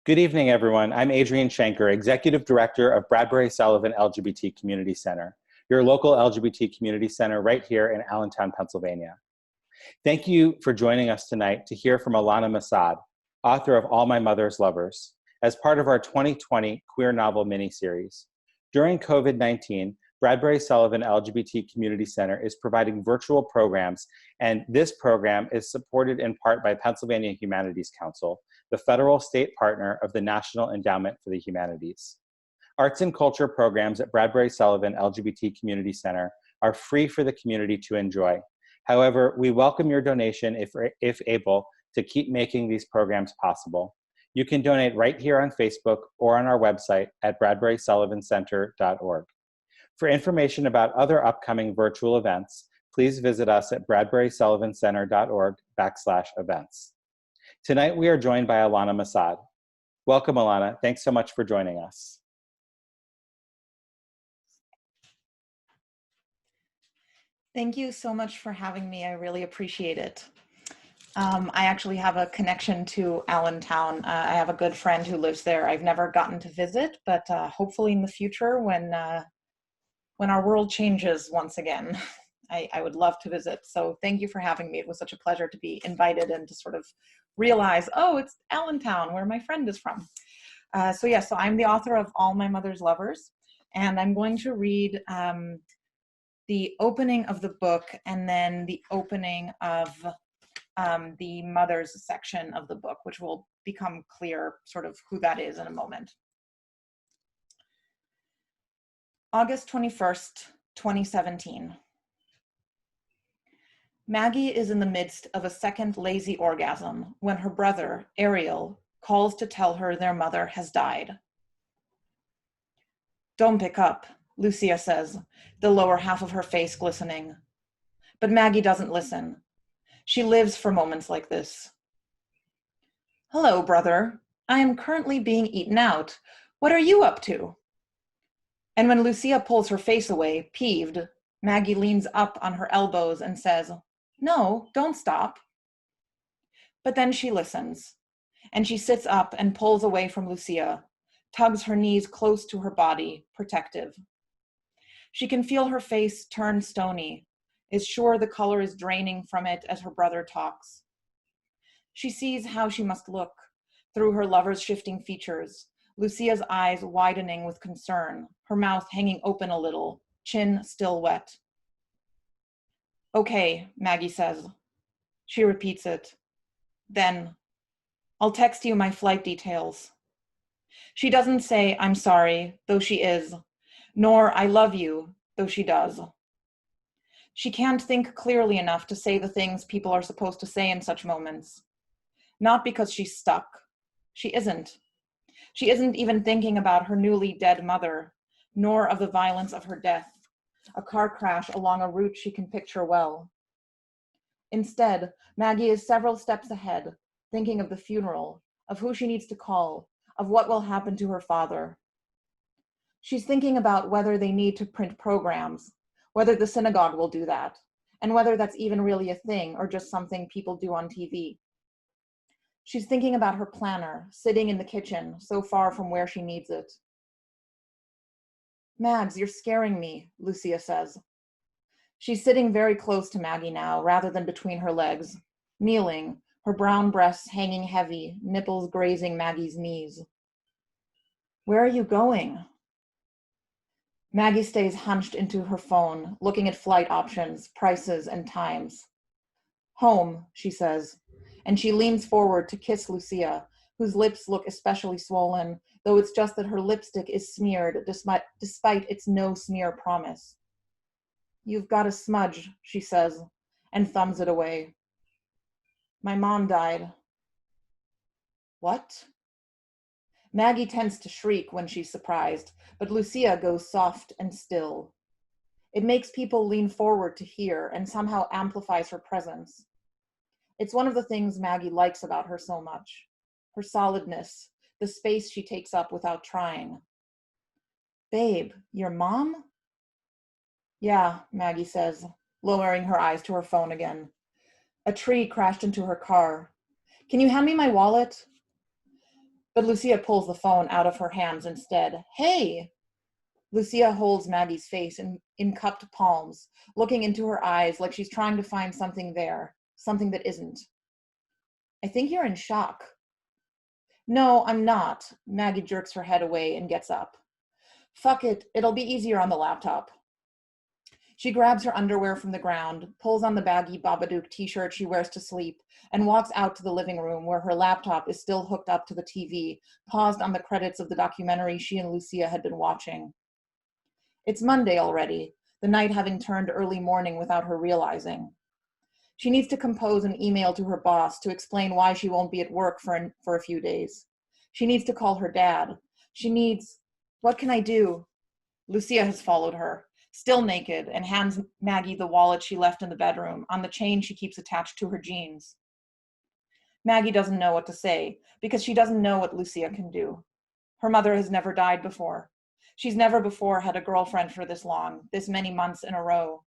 Good evening, everyone. I'm Adrian Schenker, Executive Director of Bradbury-Sullivan LGBT Community Center, your local LGBT community center right here in Allentown, Pennsylvania. Thank you for joining us tonight to hear from Ilana Masad, author of All My Mother's Lovers, as part of our 2020 queer novel miniseries. During COVID-19, Bradbury-Sullivan LGBT Community Center is providing virtual programs, and this program is supported in part by Pennsylvania Humanities Council, the federal state partner of the National Endowment for the Humanities. Arts and culture programs at Bradbury-Sullivan LGBT Community Center are free for the community to enjoy. However, we welcome your donation if able to keep making these programs possible. You can donate right here on Facebook or on our website at bradburysullivancenter.org. For information about other upcoming virtual events, please visit us at bradburysullivancenter.org/events. Tonight, we are joined by Ilana Masad. Welcome, Ilana. Thanks so much for joining us. Thank you so much for having me. I really appreciate it. I actually have a connection to Allentown. I have a good friend who lives there. I've never gotten to visit, but hopefully in the future when our world changes once again, I would love to visit. So thank you for having me. It was such a pleasure to be invited and to sort of realize, oh, it's Allentown, where my friend is from. So I'm the author of All My Mother's Lovers, and I'm going to read the opening of the book and then the opening of the mother's section of the book, which will become clear sort of who that is in a moment. August 21st, 2017. Maggie is in the midst of a second lazy orgasm when her brother, Ariel, calls to tell her their mother has died. Don't pick up, Lucia says, the lower half of her face glistening. But Maggie doesn't listen. She lives for moments like this. Hello, brother. I am currently being eaten out. What are you up to? And when Lucia pulls her face away, peeved, Maggie leans up on her elbows and says, no, don't stop. But then she listens, and she sits up and pulls away from Lucia, tugs her knees close to her body, protective. She can feel her face turn stony, is sure the color is draining from it as her brother talks. She sees how she must look through her lover's shifting features, Lucia's eyes widening with concern, her mouth hanging open a little, chin still wet. Okay, Maggie says. She repeats it. Then, I'll text you my flight details. She doesn't say, I'm sorry, though she is, nor I love you, though she does. She can't think clearly enough to say the things people are supposed to say in such moments. Not because she's stuck. She isn't. She isn't even thinking about her newly dead mother, nor of the violence of her death, a car crash along a route she can picture well. Instead, Maggie is several steps ahead, thinking of the funeral, of who she needs to call, of what will happen to her father. She's thinking about whether they need to print programs, whether the synagogue will do that, and whether that's even really a thing or just something people do on TV. She's thinking about her planner, sitting in the kitchen, so far from where she needs it. Mags, you're scaring me, Lucia says. She's sitting very close to Maggie now, rather than between her legs, kneeling, her brown breasts hanging heavy, nipples grazing Maggie's knees. Where are you going? Maggie stays hunched into her phone, looking at flight options, prices, and times. Home, she says, and she leans forward to kiss Lucia, whose lips look especially swollen, though it's just that her lipstick is smeared despite its no smear promise. You've got a smudge, she says, and thumbs it away. My mom died. What? Maggie tends to shriek when she's surprised, but Lucia goes soft and still. It makes people lean forward to hear and somehow amplifies her presence. It's one of the things Maggie likes about her so much. Her solidness, the space she takes up without trying. Babe, your mom? Yeah, Maggie says, lowering her eyes to her phone again. A tree crashed into her car. Can you hand me my wallet? But Lucia pulls the phone out of her hands instead. Hey! Lucia holds Maggie's face in cupped palms, looking into her eyes like she's trying to find something there, something that isn't. I think you're in shock. No, I'm not. Maggie jerks her head away and gets up. Fuck it, it'll be easier on the laptop. She grabs her underwear from the ground, pulls on the baggy Babadook t-shirt she wears to sleep, and walks out to the living room where her laptop is still hooked up to the TV, paused on the credits of the documentary she and Lucia had been watching. It's Monday already, the night having turned early morning without her realizing. She needs to compose an email to her boss to explain why she won't be at work for a few days. She needs to call her dad. What can I do? Lucia has followed her, still naked, and hands Maggie the wallet she left in the bedroom on the chain she keeps attached to her jeans. Maggie doesn't know what to say because she doesn't know what Lucia can do. Her mother has never died before. She's never before had a girlfriend for this long, this many months in a row.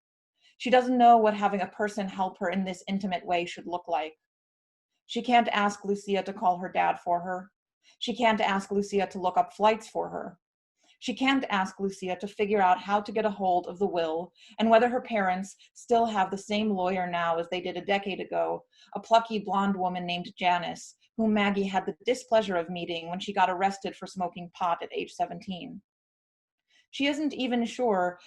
She doesn't know what having a person help her in this intimate way should look like. She can't ask Lucia to call her dad for her. She can't ask Lucia to look up flights for her. She can't ask Lucia to figure out how to get a hold of the will and whether her parents still have the same lawyer now as they did a decade ago, a plucky blonde woman named Janice, whom Maggie had the displeasure of meeting when she got arrested for smoking pot at age 17. She isn't even sure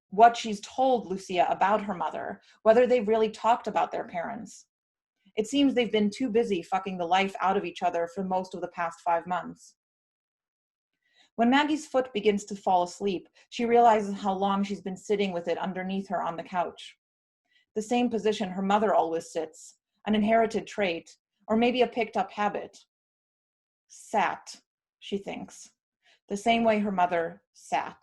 what she's told Lucia about her mother, whether they've really talked about their parents. It seems they've been too busy fucking the life out of each other for most of the past 5 months. When Maggie's foot begins to fall asleep, she realizes how long she's been sitting with it underneath her on the couch. The same position her mother always sits, an inherited trait, or maybe a picked-up habit. Sat, she thinks, the same way her mother sat.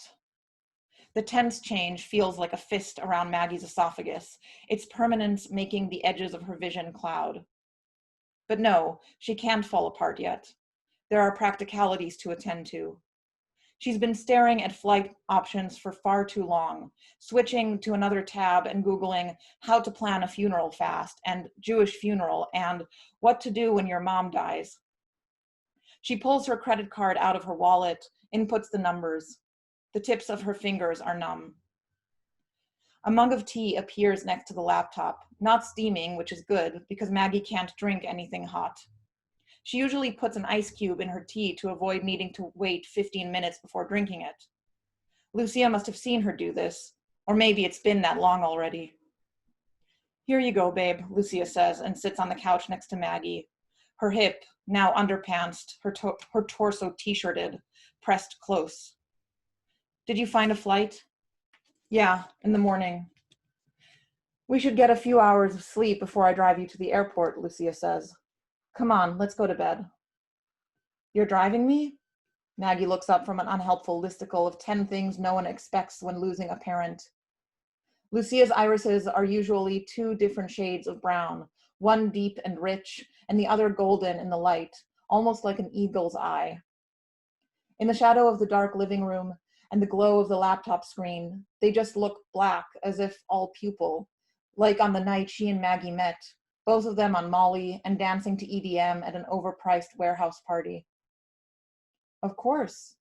The tense change feels like a fist around Maggie's esophagus, its permanence making the edges of her vision cloud. But no, she can't fall apart yet. There are practicalities to attend to. She's been staring at flight options for far too long, switching to another tab and Googling how to plan a funeral fast and Jewish funeral and what to do when your mom dies. She pulls her credit card out of her wallet, inputs the numbers. The tips of her fingers are numb. A mug of tea appears next to the laptop, not steaming, which is good because Maggie can't drink anything hot. She usually puts an ice cube in her tea to avoid needing to wait 15 minutes before drinking it. Lucia must have seen her do this, or maybe it's been that long already. Here you go, babe, Lucia says and sits on the couch next to Maggie, her hip, now underpantsed, her torso t-shirted, pressed close. Did you find a flight? Yeah, in the morning. We should get a few hours of sleep before I drive you to the airport, Lucia says. Come on, let's go to bed. You're driving me? Maggie looks up from an unhelpful listicle of 10 things no one expects when losing a parent. Lucia's irises are usually 2 different shades of brown, one deep and rich, and the other golden in the light, almost like an eagle's eye. In the shadow of the dark living room and the glow of the laptop screen, they just look black, as if all pupil, like on the night she and Maggie met, both of them on Molly and dancing to EDM at an overpriced warehouse party. Of course.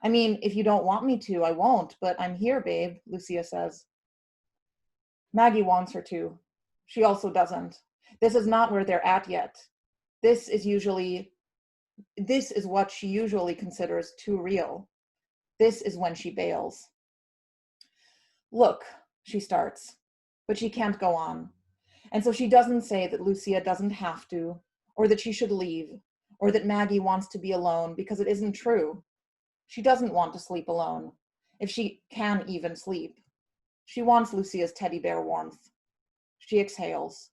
I mean, if you don't want me to, I won't, but I'm here, babe, Lucia says. Maggie wants her to. She also doesn't. This is not where they're at yet. This is what she usually considers too real. This is when she bails. Look, she starts, but she can't go on. And so she doesn't say that Lucia doesn't have to, or that she should leave, or that Maggie wants to be alone, because it isn't true. She doesn't want to sleep alone, if she can even sleep. She wants Lucia's teddy bear warmth. She exhales.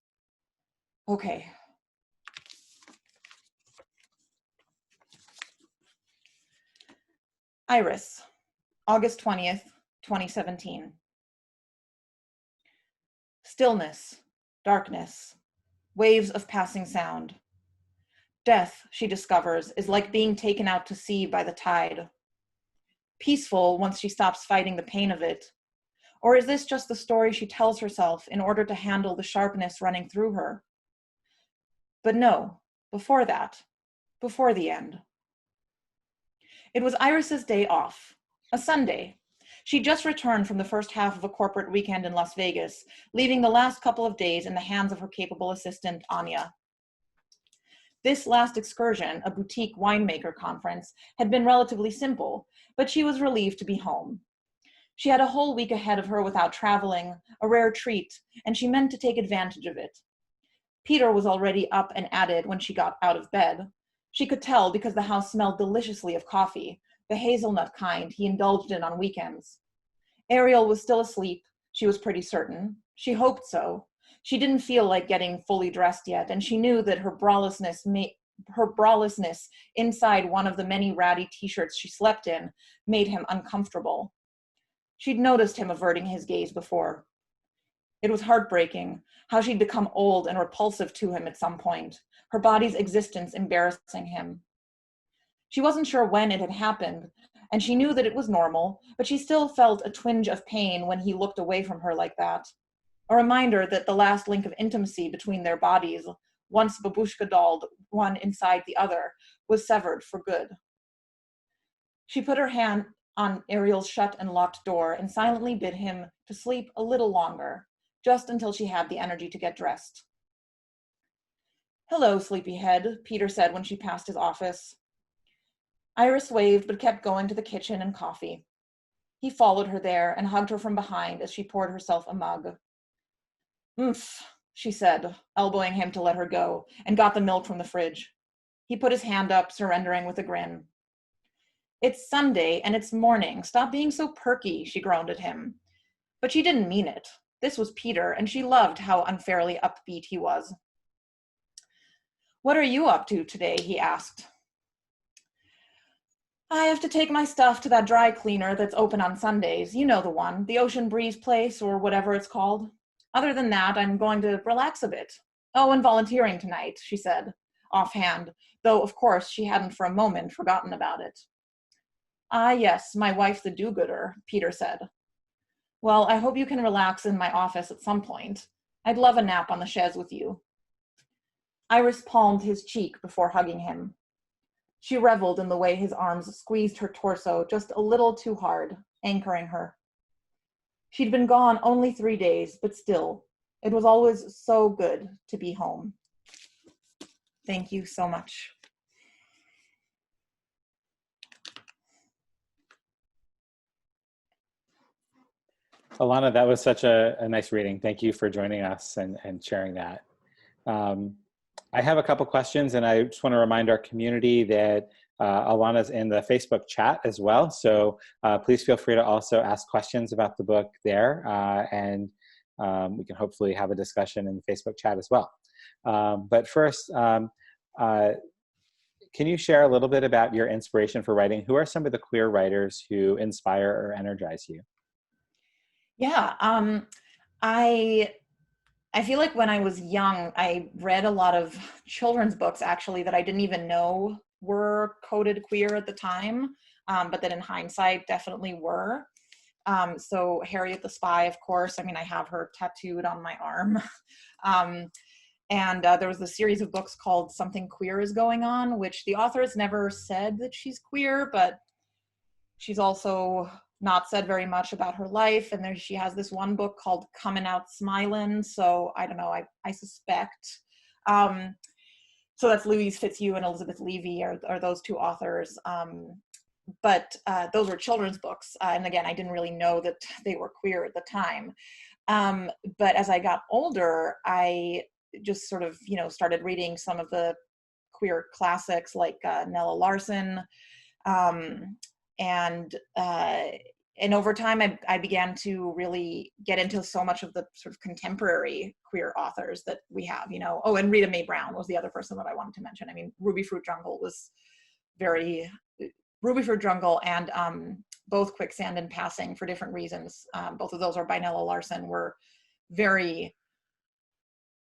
Okay. Iris, August 20th, 2017. Stillness, darkness, waves of passing sound. Death, she discovers, is like being taken out to sea by the tide. Peaceful once she stops fighting the pain of it. Or is this just the story she tells herself in order to handle the sharpness running through her? But no, before that, before the end. It was Iris's day off, a Sunday. She'd just returned from the first half of a corporate weekend in Las Vegas, leaving the last couple of days in the hands of her capable assistant, Anya. This last excursion, a boutique winemaker conference, had been relatively simple, but she was relieved to be home. She had a whole week ahead of her without traveling, a rare treat, and she meant to take advantage of it. Peter was already up and at it when she got out of bed. She could tell because the house smelled deliciously of coffee, the hazelnut kind he indulged in on weekends. Ariel was still asleep, she was pretty certain. She hoped so. She didn't feel like getting fully dressed yet, and she knew that her bralessness inside one of the many ratty t-shirts she slept in made him uncomfortable. She'd noticed him averting his gaze before. It was heartbreaking, how she'd become old and repulsive to him at some point, her body's existence embarrassing him. She wasn't sure when it had happened, and she knew that it was normal, but she still felt a twinge of pain when he looked away from her like that. A reminder that the last link of intimacy between their bodies, once babushka-dolled one inside the other, was severed for good. She put her hand on Ariel's shut and locked door and silently bid him to sleep a little longer, just until she had the energy to get dressed. "Hello, sleepyhead," Peter said when she passed his office. Iris waved but kept going to the kitchen and coffee. He followed her there and hugged her from behind as she poured herself a mug. "Oomph," she said, elbowing him to let her go, and got the milk from the fridge. He put his hand up, surrendering with a grin. "It's Sunday, and it's morning. Stop being so perky," she groaned at him. But she didn't mean it. This was Peter, and she loved how unfairly upbeat he was. "What are you up to today?" he asked. "I have to take my stuff to that dry cleaner that's open on Sundays. You know the one, the Ocean Breeze place, or whatever it's called. Other than that, I'm going to relax a bit. Oh, and volunteering tonight," she said, offhand, though of course she hadn't for a moment forgotten about it. "Ah, yes, my wife the do-gooder," Peter said. "Well, I hope you can relax in my office at some point. I'd love a nap on the chaise with you." Iris palmed his cheek before hugging him. She reveled in the way his arms squeezed her torso just a little too hard, anchoring her. She'd been gone only 3 days, but still, it was always so good to be home. Thank you so much. Ilana, that was such a nice reading. Thank you for joining us and sharing that. I have a couple questions, and I just want to remind our community that Ilana's in the Facebook chat as well. So please feel free to also ask questions about the book there, and we can hopefully have a discussion in the Facebook chat as well. But first, can you share a little bit about your inspiration for writing? Who are some of the queer writers who inspire or energize you? Yeah, I feel like when I was young, I read a lot of children's books, actually, that I didn't even know were coded queer at the time, but that in hindsight definitely were. So Harriet the Spy, of course, I mean, I have her tattooed on my arm. And there was a series of books called Something Queer is Going On, which the author has never said that she's queer, but she's also not said very much about her life. And there she has this one book called Coming Out Smilin'. So I don't know, I suspect. So that's Louise Fitzhugh and Elizabeth Levy are those two authors. But those were children's books. And again, I didn't really know that they were queer at the time. But as I got older, I just sort of, started reading some of the queer classics like Nella Larson. And over time, I began to really get into so much of the sort of contemporary queer authors that we have, Oh, and Rita Mae Brown was the other person that I wanted to mention. I mean, Ruby Fruit Jungle and both Quicksand and Passing, for different reasons. Both of those are by Nella Larson, were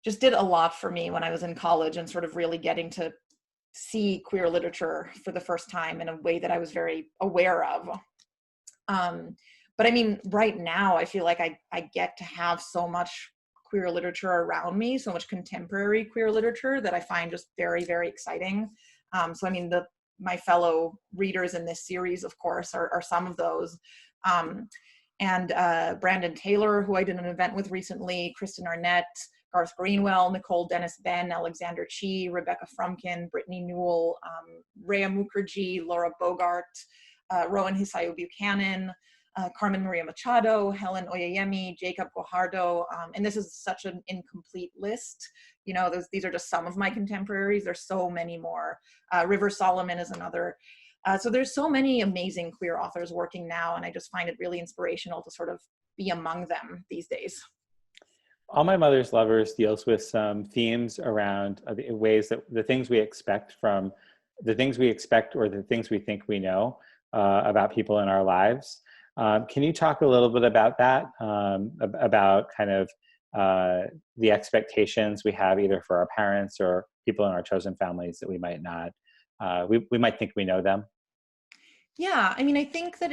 just did a lot for me when I was in college and sort of really getting to see queer literature for the first time in a way that I was very aware of. But I mean, right now, I feel like I get to have so much queer literature around me, so much contemporary queer literature that I find just very, very exciting. So I mean, my fellow readers in this series, of course, are some of those. And Brandon Taylor, who I did an event with recently, Kristen Arnett, Garth Greenwell, Nicole Dennis Ben, Alexander Chi, Rebecca Frumkin, Brittany Newell, Rhea Mukherjee, Laura Bogart, Rowan Hisayo Buchanan, Carmen Maria Machado, Helen Oyeyemi, Jacob Guajardo, and this is such an incomplete list. You know, these are just some of my contemporaries. There's so many more. River Solomon is another. So there's so many amazing queer authors working now, and I just find it really inspirational to sort of be among them these days. All My Mother's Lovers deals with some themes around the ways that the things we expect or the things we think we know about people in our lives. Can you talk a little bit about that, about kind of the expectations we have either for our parents or people in our chosen families that we might not, we might think we know them? Yeah, I mean, I think that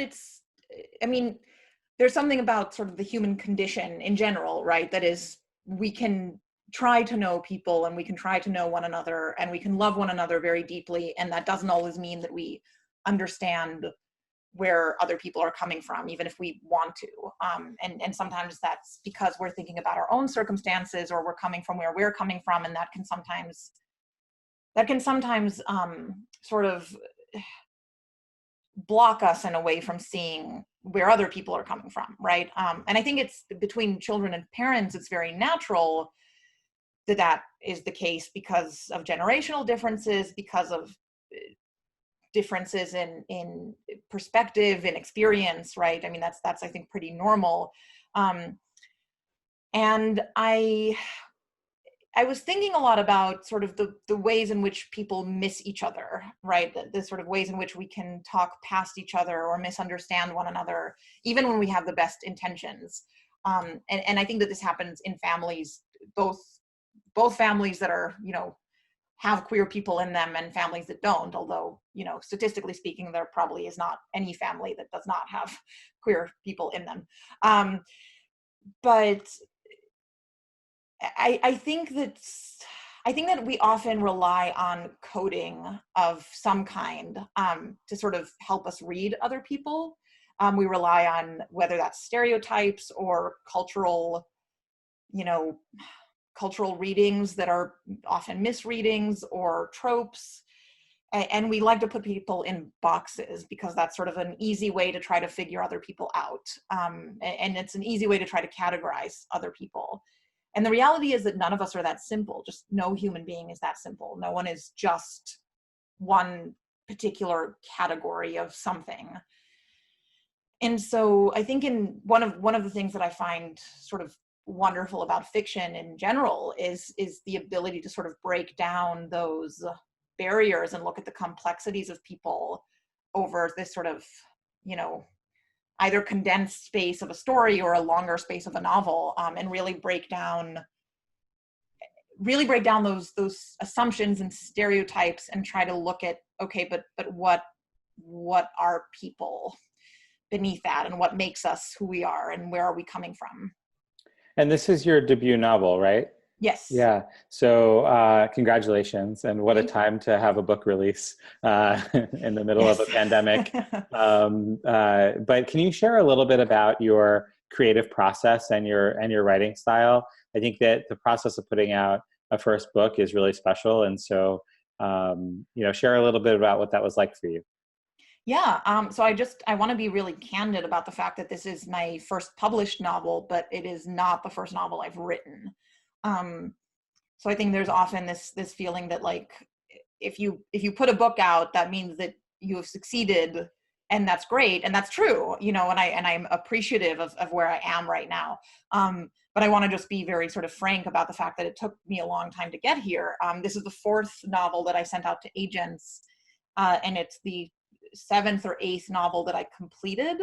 there's something about sort of the human condition in general, right? That is, we can try to know people and we can try to know one another and we can love one another very deeply. And that doesn't always mean that we understand where other people are coming from, even if we want to. And sometimes that's because we're thinking about our own circumstances or we're coming from where we're coming from. And that can sometimes sort of block us in a way from seeing where other people are coming from, right? And I think it's between children and parents, it's very natural that is the case because of generational differences, because of differences in perspective and experience, right? I mean, that's I think pretty normal. And I was thinking a lot about sort of the ways in which people miss each other, right? The sort of ways in which we can talk past each other or misunderstand one another, even when we have the best intentions. And I think that this happens in families, both families that are, you know, have queer people in them and families that don't, although, you know, statistically speaking, there probably is not any family that does not have queer people in them. But I think that we often rely on coding of some kind to sort of help us read other people. We rely on whether that's stereotypes or cultural readings that are often misreadings or tropes. And we like to put people in boxes because that's sort of an easy way to try to figure other people out. And it's an easy way to try to categorize other people. And the reality is that none of us are that simple. Just no human being is that simple. No one is just one particular category of something. And so I think in one of the things that I find sort of wonderful about fiction in general is the ability to sort of break down those barriers and look at the complexities of people over this sort of, you know, either condensed space of a story or a longer space of a novel, and really break down those assumptions and stereotypes and try to look at, okay, but what are people beneath that and what makes us who we are and where are we coming from? And this is your debut novel, right? Yes. Yeah. So congratulations. And what a time to have a book release in the middle of a pandemic. But can you share a little bit about your creative process and your writing style? I think that the process of putting out a first book is really special. And so, share a little bit about what that was like for you. Yeah, so I want to be really candid about the fact that this is my first published novel, but it is not the first novel I've written. So I think there's often this feeling that, like, if you put a book out, that means that you have succeeded, and that's great, and that's true, you know, and I'm appreciative of where I am right now. But I want to just be very sort of frank about the fact that it took me a long time to get here. This is the fourth novel that I sent out to agents, and it's the seventh or eighth novel that I completed.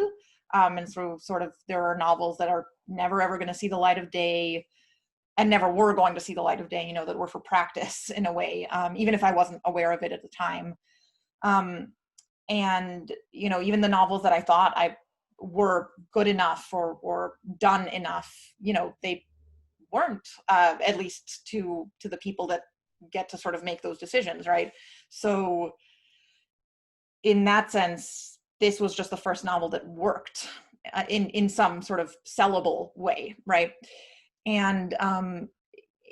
And so sort of there are novels that are never ever going to see the light of day and never were going to see the light of day, you know, that were for practice in a way, even if I wasn't aware of it at the time. And, you know, even the novels that I thought I were good enough or done enough, you know, they weren't, at least to the people that get to sort of make those decisions, right? So in that sense, this was just the first novel that worked in some sort of sellable way, right? And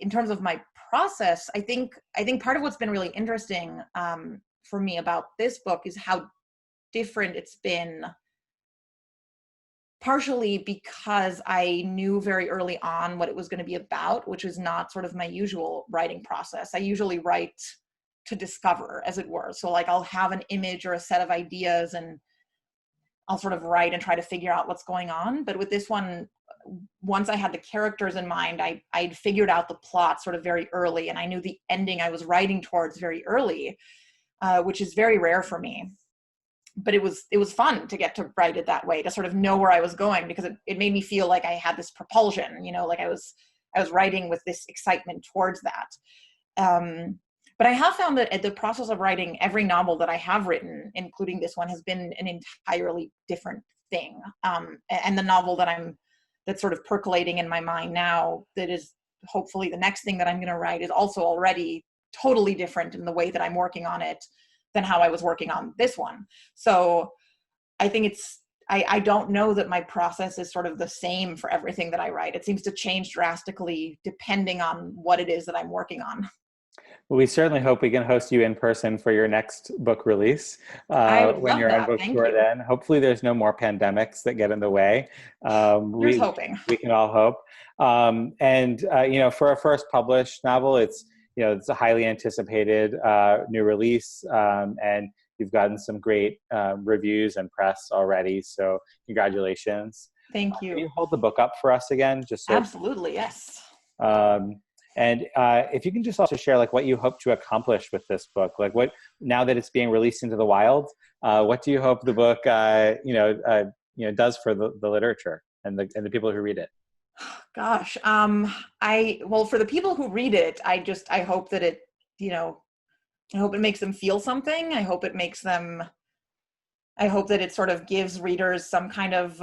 in terms of my process, I think part of what's been really interesting for me about this book is how different it's been, partially because I knew very early on what it was going to be about, which is not sort of my usual writing process. I usually write to discover, as it were. So like I'll have an image or a set of ideas and I'll sort of write and try to figure out what's going on. But with this one, once I had the characters in mind, I'd figured out the plot sort of very early, and I knew the ending I was writing towards very early, which is very rare for me. But it was fun to get to write it that way, to sort of know where I was going, because it made me feel like I had this propulsion, you know, like I was writing with this excitement towards that. But I have found that the process of writing every novel that I have written, including this one, has been an entirely different thing. And the novel that's sort of percolating in my mind now, that is hopefully the next thing that I'm going to write, is also already totally different in the way that I'm working on it than how I was working on this one. So I think I don't know that my process is sort of the same for everything that I write. It seems to change drastically depending on what it is that I'm working on. Well, we certainly hope we can host you in person for your next book release I would when love you're on that. book Thank tour you. then. Hopefully there's no more pandemics that get in the way. Here's hoping. We can all hope. You know, for a first published novel, it's a highly anticipated new release, and you've gotten some great reviews and press already. So congratulations. Thank Can you. you hold the book up for us again? Just so, Absolutely, yes. And if you can just also share like what you hope to accomplish with this book, like what, now that it's being released into the wild, what do you hope the book does for the literature and the people who read it? Gosh, well, for the people who read it, I hope that it, I hope it makes them feel something. I hope that it sort of gives readers some kind of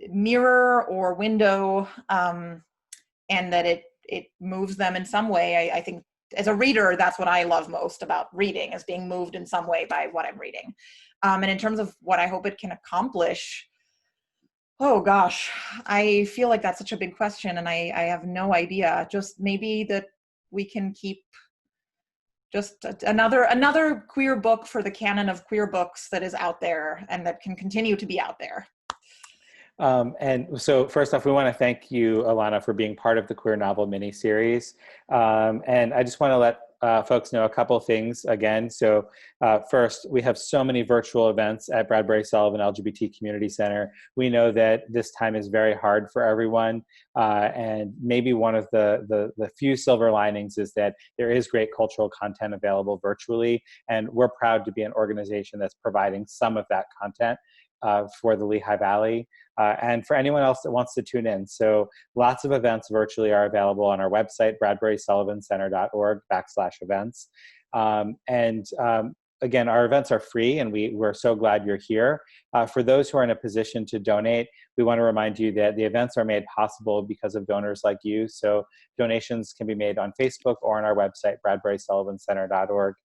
mirror or window, and that it moves them in some way. I think as a reader, that's what I love most about reading, is being moved in some way by what I'm reading. And in terms of what I hope it can accomplish, oh gosh, I feel like that's such a big question, and I have no idea. Just maybe that we can keep just another queer book for the canon of queer books that is out there and that can continue to be out there. And so first off, we want to thank you, Ilana, for being part of the Queer Novel miniseries. And I just want to let folks know a couple things again. So first, we have so many virtual events at Bradbury-Sullivan LGBT Community Center. We know that this time is very hard for everyone. And maybe one of the few silver linings is that there is great cultural content available virtually. And we're proud to be an organization that's providing some of that content for the Lehigh Valley, and for anyone else that wants to tune in. So lots of events virtually are available on our website, bradburysullivancenter.org/events. Again, our events are free, and we're so glad you're here. For those who are in a position to donate, we want to remind you that the events are made possible because of donors like you. So donations can be made on Facebook or on our website, bradburysullivancenter.org.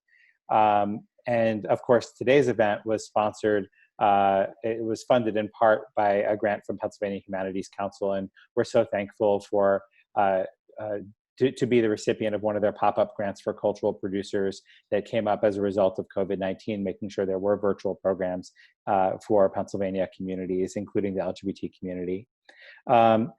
And of course, today's event was sponsored. It was funded in part by a grant from Pennsylvania Humanities Council, and we're so thankful for to be the recipient of one of their pop-up grants for cultural producers that came up as a result of COVID-19, making sure there were virtual programs for Pennsylvania communities, including the LGBT community. And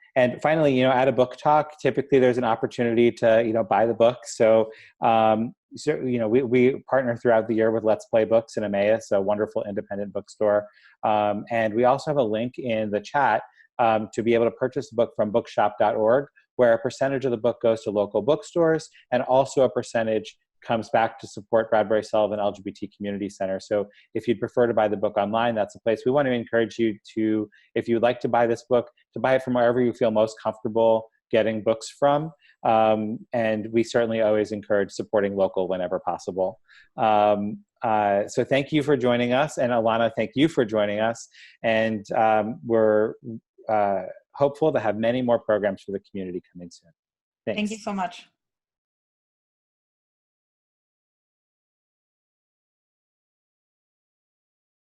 finally, at a book talk, typically there's an opportunity to, buy the book. So, we partner throughout the year with Let's Play Books and Emmaus, a wonderful independent bookstore. And we also have a link in the chat to be able to purchase the book from bookshop.org, where a percentage of the book goes to local bookstores, and also a percentage comes back to support Bradbury-Sullivan LGBT Community Center. So if you'd prefer to buy the book online, that's a place. We want to encourage you to, if you'd like to buy this book, to buy it from wherever you feel most comfortable getting books from. And we certainly always encourage supporting local whenever possible. So thank you for joining us. And Ilana, thank you for joining us. And we're hopeful to have many more programs for the community coming soon. Thanks. Thank you so much.